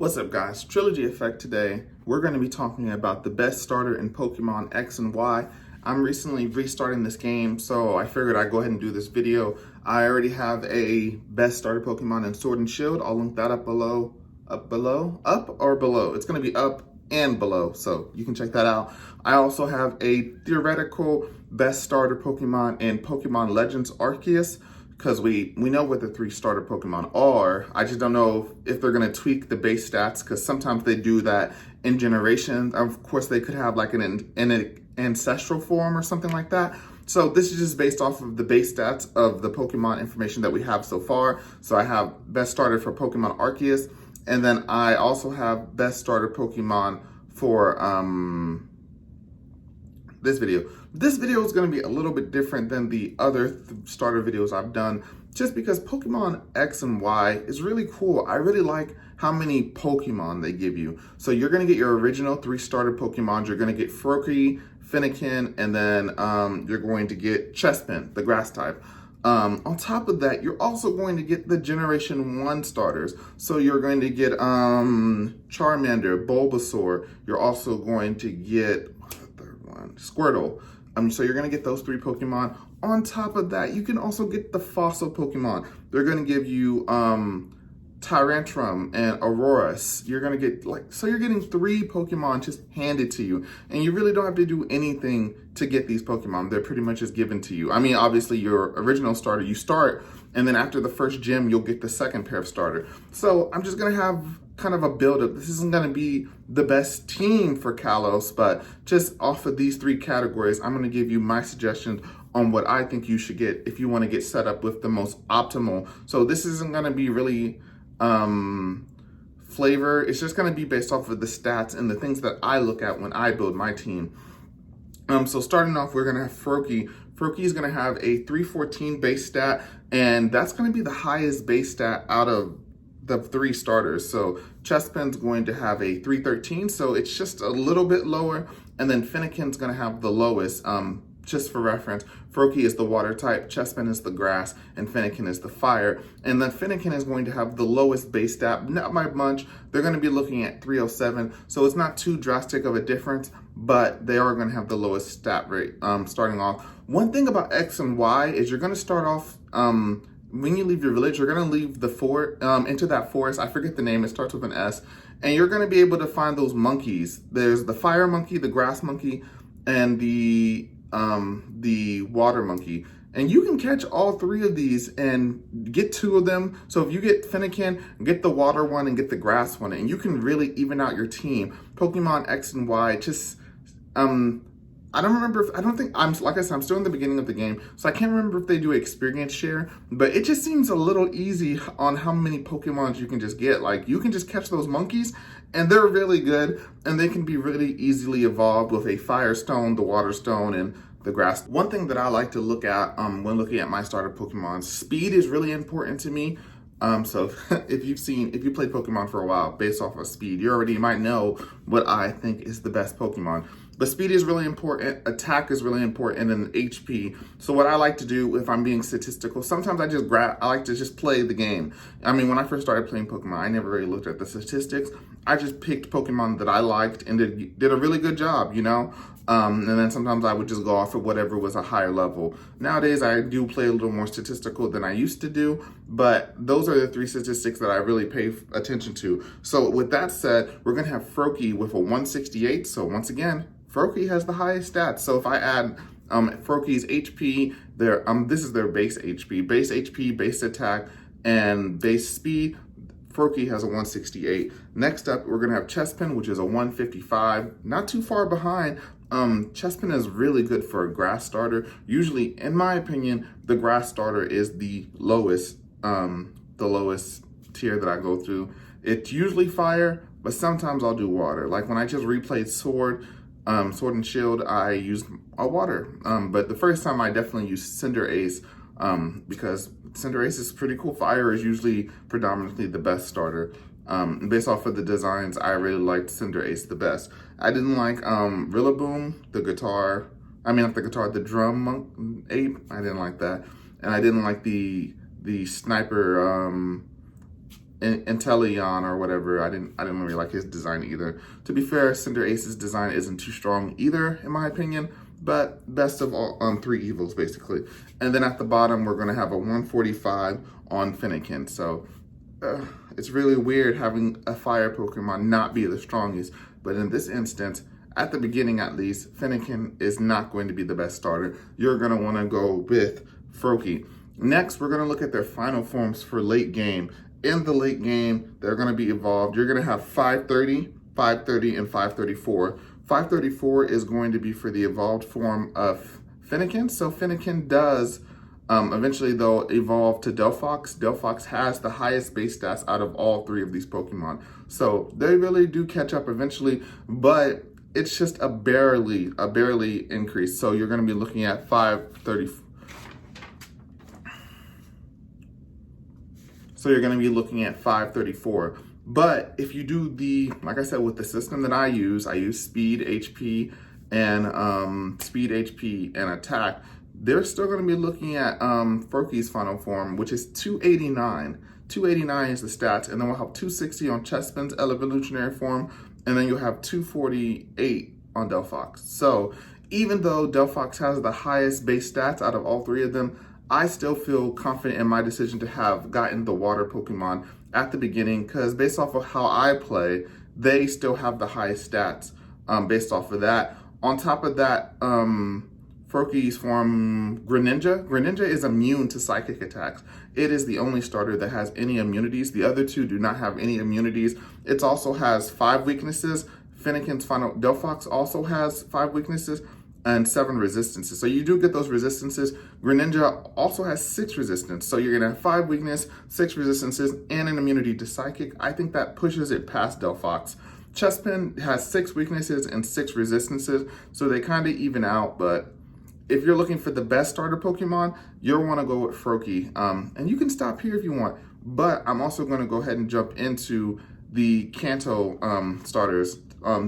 What's up guys, Trilogy Effect today. We're going to be talking about the best starter in Pokemon X and Y. I'm recently restarting this game, so I figured I'd go ahead and do this video. I already have a best starter Pokemon in Sword and Shield. I'll link that up below. Up or below? It's going to be up and below, so you can check that out. I also have a theoretical best starter Pokemon in Pokemon Legends Arceus, because we know what the 3 starter Pokemon are. I just don't know if they're going to tweak the base stats, because sometimes they do that in generations. Of course, they could have like an ancestral form or something like that. So this is just based off of the base stats of the Pokemon information that we have so far. So I have best starter for Pokemon Arceus, and then I also have best starter Pokemon for this video. This video is going to be a little bit different than the other starter videos I've done, just because Pokemon X and Y is really cool. I really like how many Pokemon they give you. So you're going to get your original 3 starter Pokemon. You're going to get Froakie, Fennekin, and then you're going to get Chespin, the grass type. On top of that, you're also going to get the Generation 1 starters. So you're going to get Charmander, Bulbasaur. You're also going to get, what's the third one? Squirtle. So you're going to get those 3 Pokemon. On top of that, you can also get the fossil Pokemon. They're going to give you Tyrantrum and Aurorus. You're going to get so you're getting 3 Pokemon just handed to you. And you really don't have to do anything to get these Pokemon. They're pretty much just given to you. I mean, obviously your original starter, you start, and then after the first gym, you'll get the second pair of starter. So I'm just going to have kind of a build-up. This isn't going to be the best team for Kalos, but just off of these 3 categories, I'm going to give you my suggestions on what I think you should get if you want to get set up with the most optimal. So this isn't going to be really flavor. It's just going to be based off of the stats and the things that I look at when I build my team. So starting off, we're going to have Froakie. Froakie is going to have a 314 base stat, and that's going to be the highest base stat out of the 3 starters. So Chespin's going to have a 313, so it's just a little bit lower. And then Fennekin's going to have the lowest. Just for reference, Froakie is the water type, Chespin is the grass, and Fennekin is the fire. And then Fennekin is going to have the lowest base stat, not by much. They're going to be looking at 307, so it's not too drastic of a difference, but they are going to have the lowest stat rate starting off. One thing about X and Y is you're going to start off, when you leave your village, you're going to leave the fort, into that forest. I forget the name, it starts with an S. And you're going to be able to find those monkeys. There's the fire monkey, the grass monkey, and the water monkey. And you can catch all 3 of these and get 2 of them. So if you get Fennekin, get the water one and get the grass one, and you can really even out your team. Pokemon X and Y, just, I don't remember I don't think, like I said, I'm still in the beginning of the game, so I can't remember if they do experience share, but it just seems a little easy on how many Pokemon you can just get. Like, you can just catch those monkeys, and they're really good, and they can be really easily evolved with a Fire Stone, the Water Stone, and the Grass. One thing that I like to look at when looking at my starter Pokemon, speed is really important to me. So if you played Pokemon for a while, based off of speed, you already might know what I think is the best Pokemon. But speed is really important, attack is really important, and HP. So what I like to do if I'm being statistical, sometimes I like to just play the game. I mean, when I first started playing Pokemon, I never really looked at the statistics. I just picked Pokemon that I liked and did a really good job, you know? And then sometimes I would just go off of whatever was a higher level. Nowadays, I do play a little more statistical than I used to do, but those are the 3 statistics that I really pay attention to. So with that said, we're going to have Froakie with a 168. So once again, Froakie has the highest stats. So if I add Froakie's HP, this is their base HP, base attack, and base speed, Froakie has a 168. Next up, we're going to have Chespin, which is a 155. Not too far behind. Chespin is really good for a grass starter. Usually, in my opinion, the grass starter is the lowest tier that I go through. It's usually fire, but sometimes I'll do water. Like when I just replayed Sword and Shield, I used a water. But the first time I definitely used Cinderace, because Cinderace is pretty cool. Fire is usually predominantly the best starter. Based off of the designs, I really liked Cinderace the best. I didn't like Rillaboom, the drum ape. I didn't like that. And I didn't like the sniper, Inteleon or whatever. I didn't really like his design either. To be fair, Cinderace's design isn't too strong either, in my opinion. But best of all, 3 evils basically. And then at the bottom, we're gonna have a 145 on Fennekin. So it's really weird having a fire Pokemon not be the strongest. But in this instance, at the beginning at least, Fennekin is not going to be the best starter. You're gonna wanna go with Froakie. Next, we're gonna look at their final forms for late game. In the late game, they're gonna be evolved. You're gonna have 530, 530, and 534. 534 is going to be for the evolved form of Fennekin. So Fennekin does eventually though evolve to Delphox. Delphox has the highest base stats out of all 3 of these Pokemon. So they really do catch up eventually, but it's just a barely increase. So you're gonna be looking at 530. So you're gonna be looking at 534. But if you do like I said, with the system that I use speed, HP, and attack, they're still gonna be looking at Froakie's final form, which is 289. 289 is the stats, and then we'll have 260 on Chespin's evolutionary form, and then you'll have 248 on Delphox. So even though Delphox has the highest base stats out of all 3 of them, I still feel confident in my decision to have gotten the water Pokemon at the beginning, because based off of how I play, they still have the highest stats based off of that. On top of that, Froakie's form, Greninja. Greninja is immune to psychic attacks. It is the only starter that has any immunities. The other 2 do not have any immunities. It also has 5 weaknesses. Fennekin's final Delphox also has 5 weaknesses and 7 resistances. So you do get those resistances. Greninja also has 6 resistance. So you're gonna have 5 weakness, 6 resistances, and an immunity to psychic. I think that pushes it past Delphox. Chespin has 6 weaknesses and 6 resistances, so they kind of even out. But if you're looking for the best starter Pokemon, you'll want to go with Froakie. And you can stop here if you want, but I'm also going to go ahead and jump into the Kanto starters.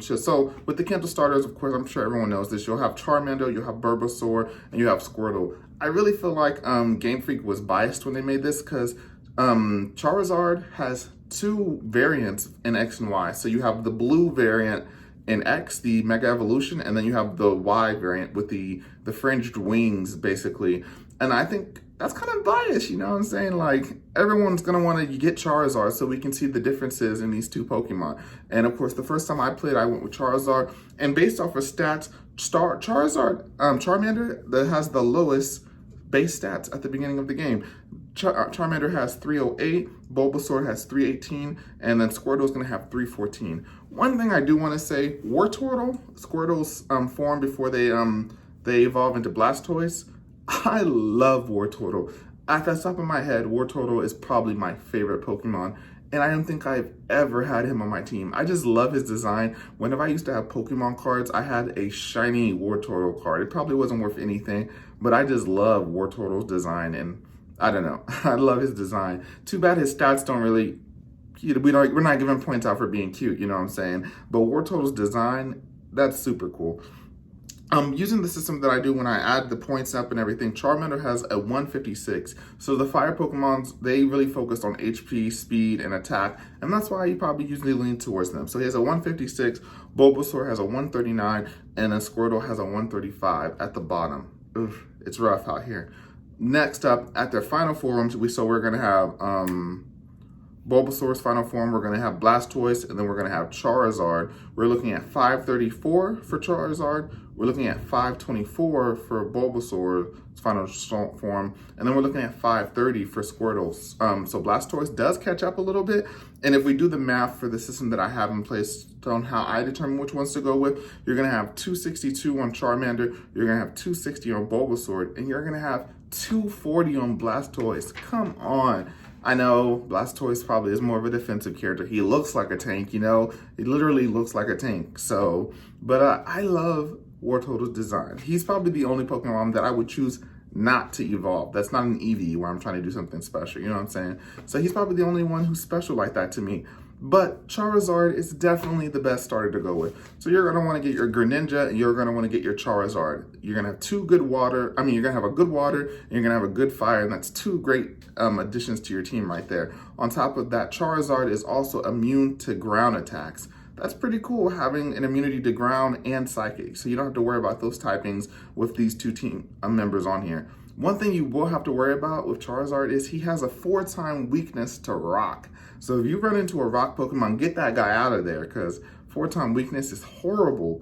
So with the Kanto starters, of course, I'm sure everyone knows this. You'll have Charmander, you'll have Bulbasaur, and you have Squirtle. I really feel like Game Freak was biased when they made this, because Charizard has 2 variants in X and Y. So you have the blue variant in X, the Mega Evolution, and then you have the Y variant with the fringed wings, basically. And I think that's kind of biased, you know what I'm saying? Like, everyone's gonna want to get Charizard so we can see the differences in these 2 Pokemon. And of course, the first time I played, I went with Charizard. And based off of stats, Charmander that has the lowest base stats at the beginning of the game. Charmander has 308, Bulbasaur has 318, and then Squirtle's gonna have 314. One thing I do want to say, Wartortle, Squirtle's form before they evolve into Blastoise, I love Wartortle. At the top of my head, Wartortle is probably my favorite Pokemon, and I don't think I've ever had him on my team. I just love his design. Whenever I used to have Pokemon cards, I had a shiny Wartortle card. It probably wasn't worth anything, but I just love Wartortle's design, and I don't know. I love his design. Too bad his stats don't really, we're not giving points out for being cute, you know what I'm saying? But Wartortle's design, that's super cool. Using the system that I do when I add the points up and everything, Charmander has a 156. So the fire Pokemons, they really focus on HP, speed, and attack, and that's why you probably usually lean towards them. So he has a 156, Bulbasaur has a 139, and then Squirtle has a 135 at the bottom. Oof, it's rough out here. Next up, at their final forms, we're gonna have Bulbasaur's final form, we're going to have Blastoise, and then we're going to have Charizard. We're looking at 534 for Charizard. We're looking at 524 for Bulbasaur's final form, and then we're looking at 530 for Squirtle. So Blastoise does catch up a little bit, and if we do the math for the system that I have in place on how I determine which ones to go with, you're going to have 262 on Charmander, you're going to have 260 on Bulbasaur, and you're going to have 240 on Blastoise. Come on. I know Blastoise probably is more of a defensive character. He looks like a tank, you know? He literally looks like a tank. So, but I love Wartortle's design. He's probably the only Pokemon that I would choose not to evolve. That's not an EV where I'm trying to do something special, you know what I'm saying? So he's probably the only one who's special like that to me. but Charizard is definitely the best starter to go with. So you're going to want to get your Greninja and you're going to want to get your Charizard. You're going to have two good water. You're going to have a good water and you're going to have a good fire. And that's two great additions to your team right there. On top of that, Charizard is also immune to ground attacks. That's pretty cool, having an immunity to ground and psychic. So you don't have to worry about those typings with these two team members on here. One thing you will have to worry about with Charizard is he has a 4-time weakness to rock. So if you run into a rock Pokemon, get that guy out of there, because 4-time weakness is horrible.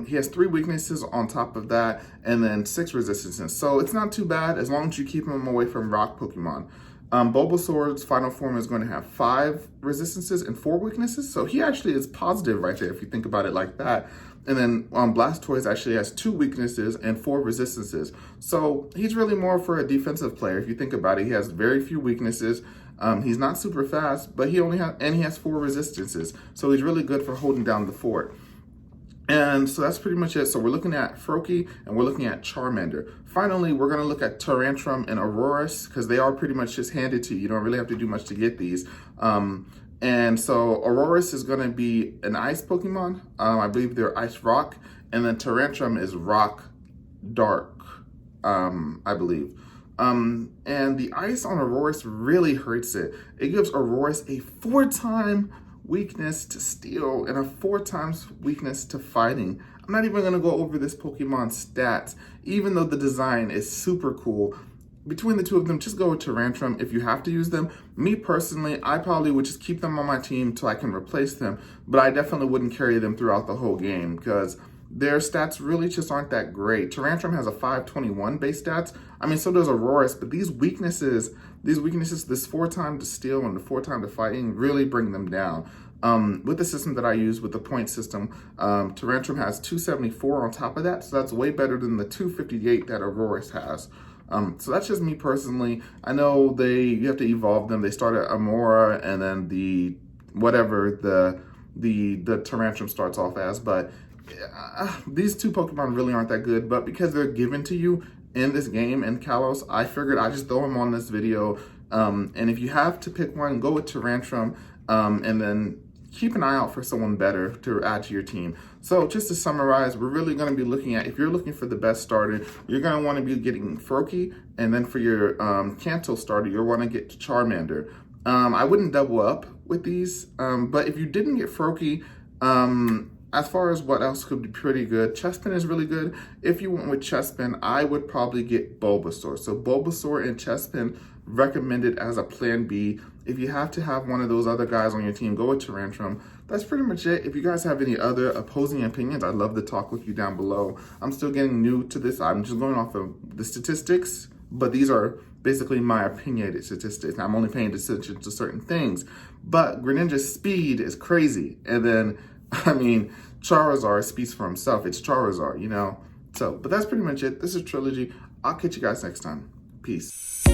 He has 3 weaknesses on top of that, and then 6 resistances. So it's not too bad as long as you keep him away from rock Pokemon. Bulbasaur's final form is going to have 5 resistances and 4 weaknesses. So he actually is positive right there if you think about it like that. And then Blastoise actually has 2 weaknesses and 4 resistances. So he's really more for a defensive player. If you think about it, he has very few weaknesses. He's not super fast, but he has 4 resistances. So he's really good for holding down the fort. And so that's pretty much it. So we're looking at Froakie and we're looking at Charmander. Finally, we're going to look at Tyrantrum and Aurorus because they are pretty much just handed to you. You don't really have to do much to get these. And so Aurorus is going to be an ice Pokemon. I believe they're ice rock. And then Tyrantrum is rock dark, I believe. And the ice on Aurorus really hurts it. It gives Aurorus a 4-time weakness to steel and a 4 times weakness to fighting. I'm not even going to go over this Pokemon's stats, even though the design is super cool. Between the two of them, just go with Tyrantrum if you have to use them. Me personally, I probably would just keep them on my team till I can replace them, but I definitely wouldn't carry them throughout the whole game because their stats really just aren't that great. Tyrantrum has a 521 base stats. So does Aurorus, but these weaknesses, this 4-time to steel and the 4-time to fighting really bring them down. With the system that I use, with the point system, Tyrantrum has 274 on top of that, so that's way better than the 258 that Aurorus has. So that's just me personally. I know you have to evolve them. They start at Amora and then the Tyrantrum starts off as, but these two Pokemon really aren't that good, but because they're given to you in this game in Kalos, I figured I'd just throw them on this video. And if you have to pick one, go with Tyrantrum, and then keep an eye out for someone better to add to your team. So just to summarize, we're really going to be looking at, if you're looking for the best starter, you're going to want to be getting Froakie, and then for your Kanto starter, you'll want to get Charmander. I wouldn't double up with these, but if you didn't get Froakie, as far as what else could be pretty good, Chespin is really good. If you went with Chespin, I would probably get Bulbasaur. So Bulbasaur and Chespin recommended as a plan B. If you have to have one of those other guys on your team, go with Tyrantrum. That's pretty much it. If you guys have any other opposing opinions, I'd love to talk with you down below. I'm still getting new to this. I'm just going off of the statistics, but these are basically my opinionated statistics. I'm only paying attention to certain things. But Greninja's speed is crazy. And then, Charizard speaks for himself. It's Charizard, So, but that's pretty much it. This is Trilogy. I'll catch you guys next time. Peace.